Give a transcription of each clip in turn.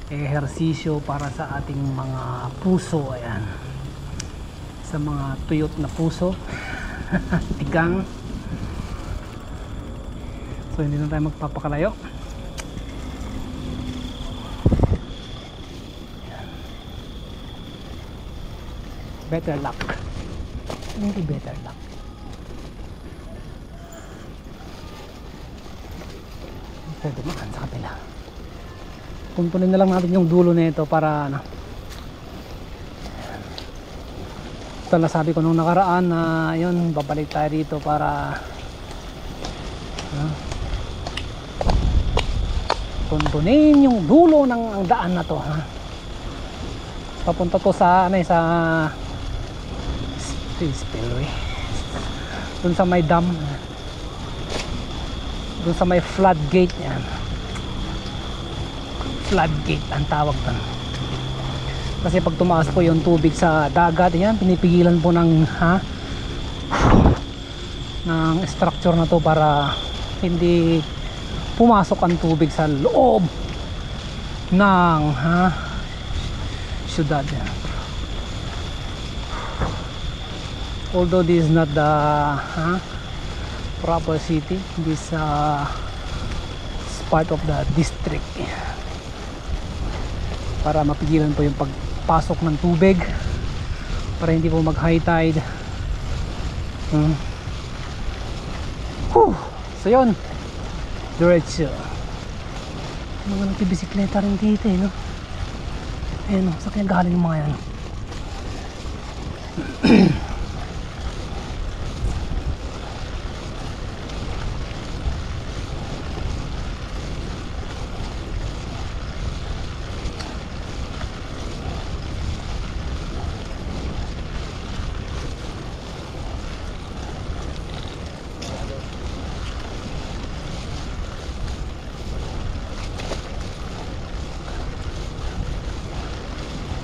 ehersisyo para sa ating mga puso. Ayan, sa mga tuyot na puso. Tigang. So hindi na tayo magpapakalayo. Ayan. Better luck. Hindi better luck. Pwede makan sa kapila. Puntunin na lang natin yung dulo nito para ano. Ito na sabi ko nung nakaraan na yun, babalik tayo dito para tuntunin yung dulo ng ang daan na to, ha? Papunta to sa ano, sa spillway, dun sa may dam, dun sa may floodgate. Yan, floodgate ang tawag doon. Kasi pag tumaas po yung tubig sa dagat, yan, pinipigilan po ng ng structure na to para hindi pumasok ang tubig sa loob ng syudad. Although this is not the proper city, this is part of the district, para mapigilan po yung pagpasok ng tubig, para hindi po mag high tide. So yun, diretso. Mga nagbibisikleta rin dito, no? Ayan, sa kaya galing yung mga yan.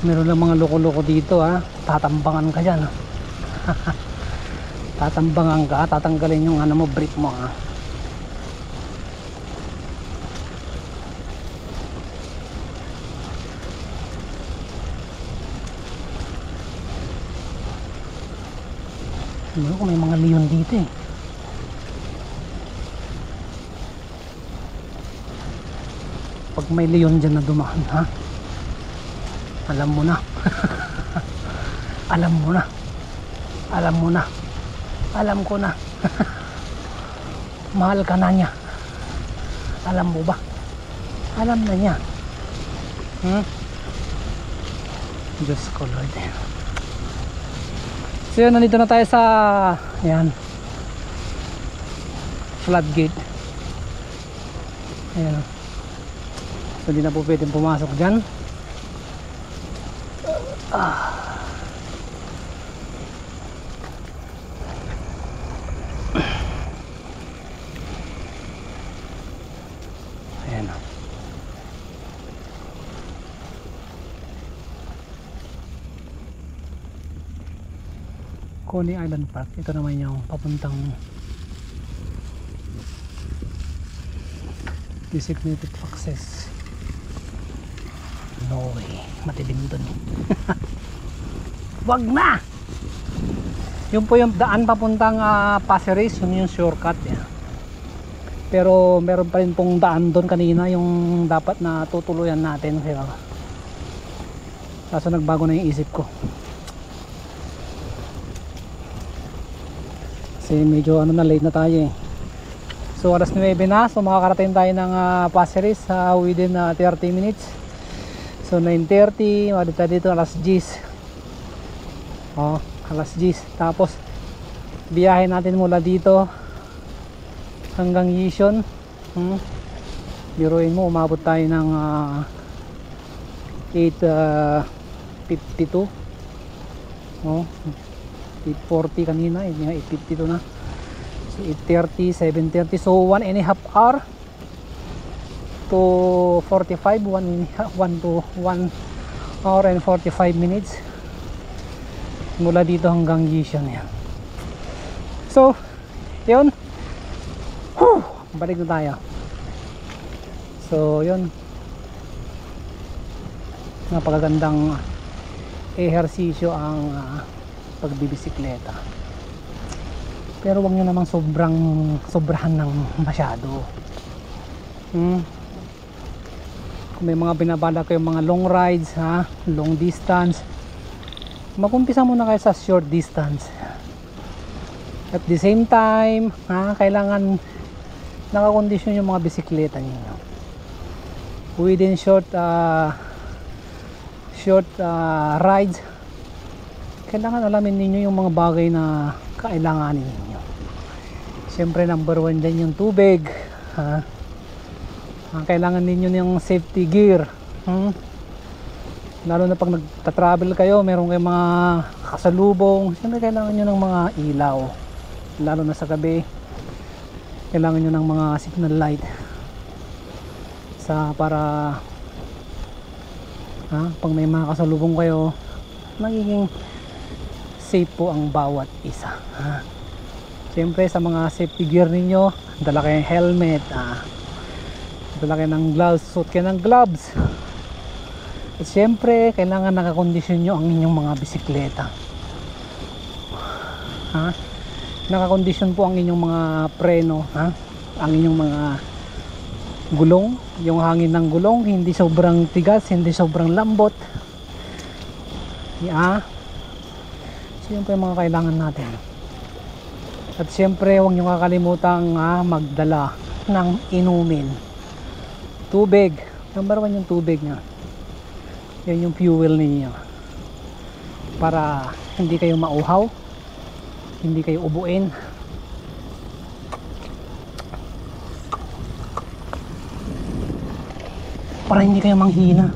Meron lang mga loko-loko dito, tatambangan ka dyan. Tatambangan ka, tatanggalin yung ano mo, brick mo, Ano kung may mga leon dito, Pag may leon dyan na dumaan, alam mo na. Alam mo na. Alam mo na. Alam ko na. Mahal ka na niya. Alam mo ba? Alam na niya. Diyos ko, Lord. So yun, nandito na tayo sa yan, floodgate. Ayan. So hindi na po pwedeng pumasok dyan. Ayan. Coney Island Park. Ito naman yung papuntang designated access. No way, matilim dun. Wag na! Yun po yung daan papuntang Pasir Ris, yun yung shortcut. Pero meron pa rin pong daan doon kanina, yung dapat na tutuluyan natin. Kaso nagbago na yung isip ko. Kasi medyo na, late na tayo. So alas 9 na, so makakarating tayo ng Pasir Ris within 30 minutes. So 9:30, madito dito alas 10. Alas 10. Tapos biyahe natin mula dito hanggang Yishon. Biruin mo, umabot tayo ng 8:52. 8:40 kanina, 8:52 na. So 8:30, 7:30, so 1.5 hour to 45, 1 hour and 45 minutes mula dito hanggang Yishon. Yan. So yun, balik na tayo. So yun, napakagandang ehersisyo ang pagbibisikleta. Pero wag nyo namang sobrahan ng masyado. Kung may mga binabala kayong mga long rides, long distance, mag-umpisa muna kayo sa short distance. At the same time, kailangan nakakondisyon yung mga bisikleta niyo. Within short rides, kailangan alamin ninyo yung mga bagay na kailanganin ninyo. Siyempre number 1 dyan yung tubig. Kailangan ninyo yung safety gear. Lalo na pag nagta-travel kayo, meron kayong mga kasalubong, siyempre kailangan nyo ng mga ilaw. Lalo na sa gabi, kailangan nyo ng mga signal light para pag may mga kasalubong kayo, magiging safe po ang bawat isa. Siyempre sa mga safety gear ninyo, dala kayo ng helmet, dala kayo ng gloves, suot kayo ng gloves. At siyempre kailangan nakakondisyon nyo ang inyong mga bisikleta. Nakakondisyon po ang inyong mga preno, ang inyong mga gulong, yung hangin ng gulong, hindi sobrang tigas, hindi sobrang lambot. So yun po yung mga kailangan natin. At siyempre huwag nyo kakalimutang magdala ng inumin. Tubig, number 1 yung tubig nyo. Yan yung fuel ninyo para hindi kayo mauhaw, hindi kayo ubuin. Para hindi kayo manghina.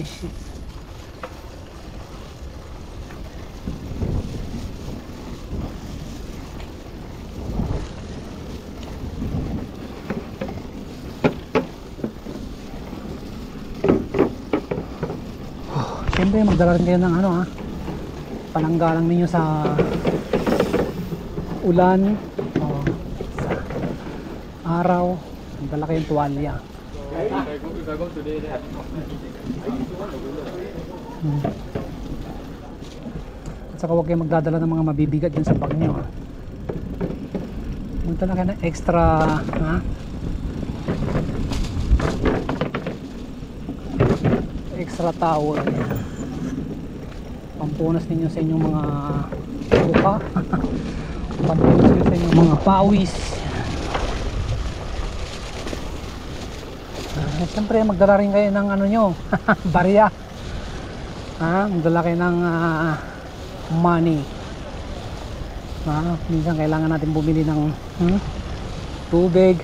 Shit. Siyempre magdala rin kayo ng pananggalang ninyo sa ulan o sa araw. Magdala kayong tuwalya. At saka huwag kayong magdadala ng mga mabibigat dyan sa bag nyo. Magdala kayo ng extra extra towel. Pampunas ninyo sa inyong mga buka. Pampunas ninyo sa inyong mga pawis. Siyempre magdala rin kayo ng barya. Magdala kayo ng money. Minsan kailangan natin bumili ng tubig.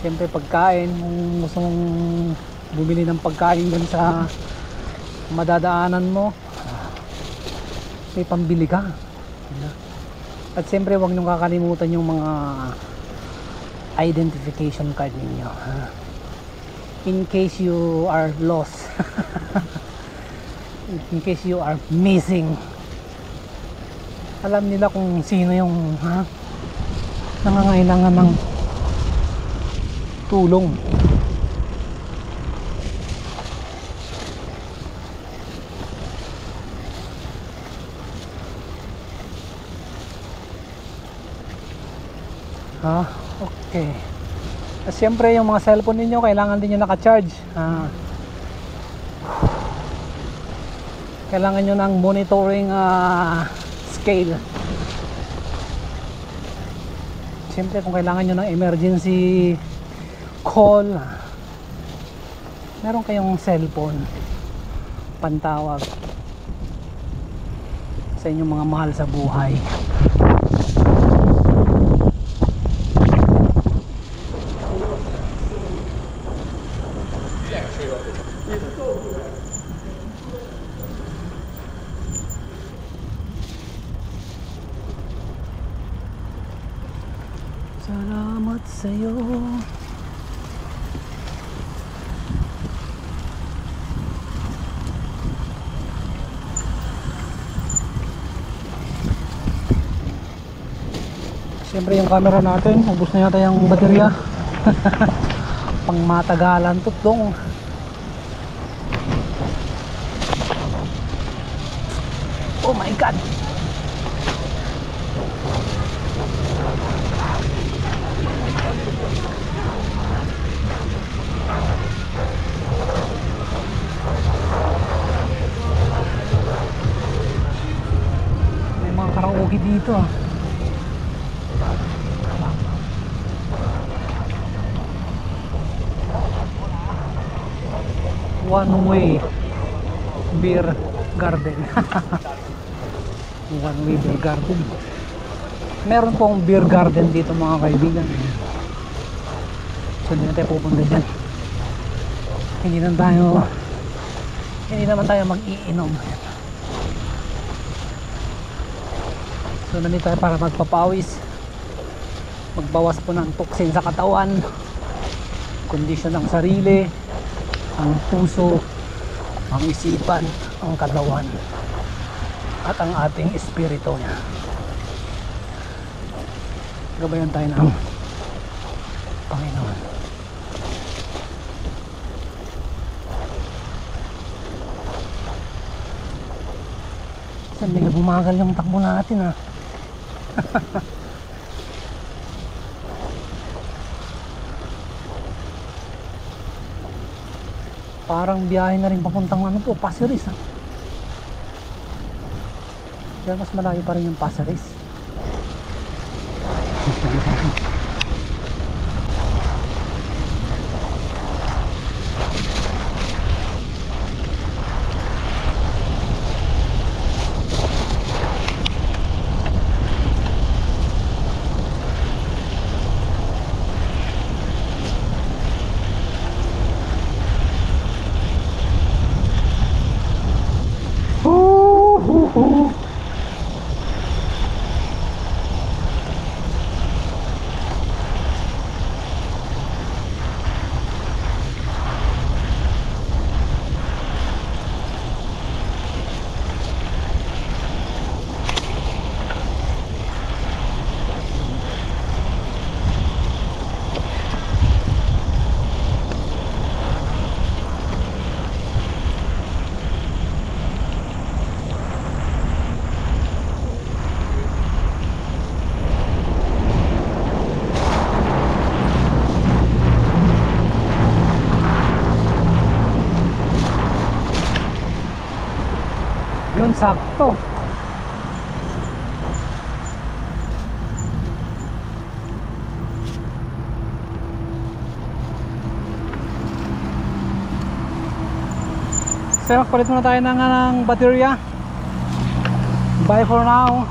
Siyempre pagkain, kung gusto mong bumili ng pagkain dun sa madadaanan mo, may pambili ka. At siyempre huwag niyong kakalimutan yung mga identification card ninyo, in case you are lost. In case you are missing, alam nila kung sino yung nangangailangan ng tulong. Okay. At siyempre yung mga cellphone ninyo kailangan din nyo naka-charge. Kailangan nyo ng monitoring scale. Siyempre kung kailangan nyo ng emergency call, meron kayong cellphone pantawag sa inyong mga mahal sa buhay. Salamat sa'yo. Siyempre yung camera natin, ubos na yata yung baterya. Pang matagalan tutong. Oh my god. May mga karaoke dito ah. One way beer garden. One way beer garden. Meron pong beer garden dito mga kaibigan. So hindi na tayo pupunta dyan. Hindi naman tayo mag-iinom. So nandito tayo para magpapawis, magbawas po ng toxin sa katawan, kondisyon ng sarili, ang puso, ang isipan, ang katawan, at ang ating espiritu niya. Gabayan tayo ng Panginoon. Kasi medyo bumagal yung takbo natin ah. Parang biyahe na rin papuntang ano po, Pasir Ris ha? Diyan mas malayo pa rin yung Pasir Ris. Yun, sakto. So, palit muna tayo ng baterya. Bye for now.